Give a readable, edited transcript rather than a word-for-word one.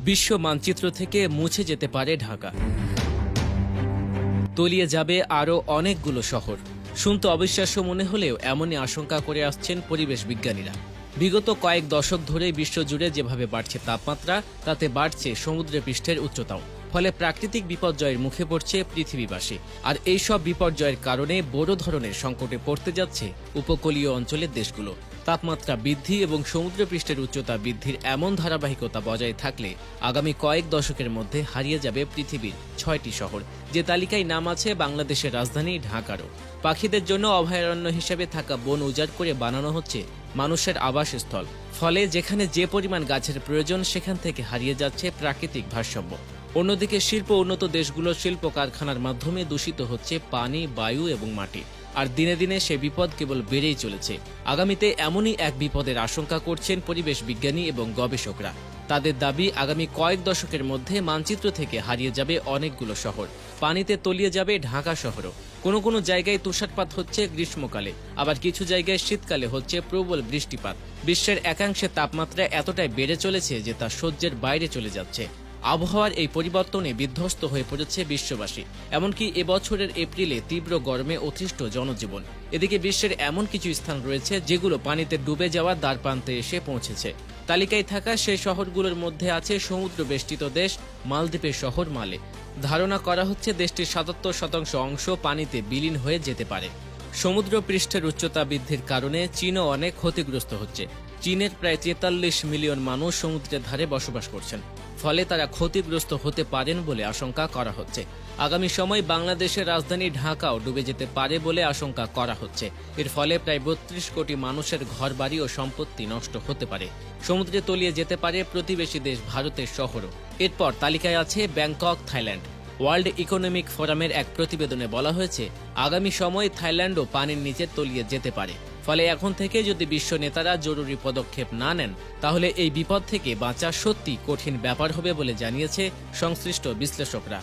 বিশ্ব মানচিত্র থেকে মুছে যেতে পারে ঢাকা, তলিয়ে যাবে আরও অনেকগুলো শহর। শুনতে অবিশ্বাস্য মনে হলেও এমনই আশঙ্কা করে আসছেন পরিবেশ বিজ্ঞানীরা। বিগত কয়েক দশক ধরে বিশ্বজুড়ে যেভাবে বাড়ছে তাপমাত্রা, তাতে বাড়ছে সমুদ্র পৃষ্ঠের উচ্চতাও। ফলে প্রাকৃতিক বিপর্যয়ের মুখে পড়ছে পৃথিবীবাসী। আর এইসব বিপর্যয়ের কারণে বড় ধরনের সংকটে পড়তে যাচ্ছে উপকূলীয় অঞ্চলের দেশগুলো। তাপমাত্রা বৃদ্ধি এবং সমুদ্রপৃষ্ঠের উচ্চতা বৃদ্ধির এমন ধারাবাহিকতা বজায় থাকলে আগামী কয়েক দশকের মধ্যে হারিয়ে যাবে পৃথিবীর ৬টি শহর, যে তালিকায় নাম আছে বাংলাদেশের রাজধানী ঢাকারও। পাখিদের জন্য অভয়ারণ্য হিসেবে থাকা বন উজাড় করে বানানো হচ্ছে মানুষের আবাসস্থল। ফলে যেখানে যে পরিমাণ গাছের প্রয়োজন, সেখান থেকে হারিয়ে যাচ্ছে প্রাকৃতিক ভারসাম্য। অন্যদিকে শিল্প উন্নত দেশগুলোর শিল্প কারখানার মাধ্যমে দূষিত হচ্ছে পানি, বায়ু এবং মাটি। আর দিনে দিনে সে বিপদ কেবল বেড়েই চলেছে। আগামীতে এমনই এক বিপদের আশঙ্কা করছেন পরিবেশ বিজ্ঞানী এবং গবেষকরা। তাদের দাবি, আগামী কয়েক দশকের মধ্যে মানচিত্র থেকে হারিয়ে যাবে অনেকগুলো শহর। পানিতে তলিয়ে যাবে ঢাকা শহরও। কোনো কোনো জায়গায় তুষারপাত হচ্ছে গ্রীষ্মকালে, আবার কিছু জায়গায় শীতকালে হচ্ছে প্রবল বৃষ্টিপাত। বিশ্বের একাংশে তাপমাত্রা এতটাই বেড়ে চলেছে যে তা সহ্যের বাইরে চলে যাচ্ছে। আবহাওয়ার এই পরিবর্তনে বিধ্বস্ত হয়ে পড়েছে বিশ্ববাসী। এমনকি এবছরের এপ্রিলে তীব্র গরমে অতিষ্ঠ জনজীবন। এদিকে বিশ্বের এমন কিছু স্থান রয়েছে যেগুলো পানিতে ডুবে যাওয়ার দ্বারপ্রান্তে এসে পৌঁছেছে। তালিকায় থাকা সেই শহরগুলোর মধ্যে আছে সমুদ্র বেষ্টিত দেশ মালদ্বীপের শহর মালে। ধারণা করা হচ্ছে দেশটির ৭৭% অংশ পানিতে বিলীন হয়ে যেতে পারে। সমুদ্র পৃষ্ঠের উচ্চতা বৃদ্ধির কারণে চীনও অনেক ক্ষতিগ্রস্ত হচ্ছে। চীনের প্রায় ৪৩ মিলিয়ন মানুষ সমুদ্রের ধারে বসবাস করছেন। ফলে তারা ক্ষতিগ্রস্ত হতে পারেন বলে আশঙ্কা করা হচ্ছে। আগামী সময় বাংলাদেশের রাজধানী ঢাকাও ডুবে যেতে পারে বলে আশঙ্কা করা হচ্ছে। এর ফলে প্রায় ৩২ কোটি মানুষের ঘরবাড়ি ও সম্পত্তি নষ্ট হতে পারে। সমুদ্রে তলিয়ে যেতে পারে প্রতিবেশী দেশ ভারতের শহরও। এরপর তালিকায় আছে ব্যাংকক, থাইল্যান্ড। ওয়ার্ল্ড ইকোনমিক ফোরামের এক প্রতিবেদনে বলা হয়েছে, আগামী সময়ে থাইল্যান্ডও পানির নিচে তলিয়ে যেতে পারে। ফলে এখন থেকে যদি বিশ্ব নেতারা জরুরি পদক্ষেপ না নেন, তাহলে এই বিপদ থেকে বাঁচা সত্যি কঠিন ব্যাপার হবে বলে জানিয়েছে সংশ্লিষ্ট বিশ্লেষকরা।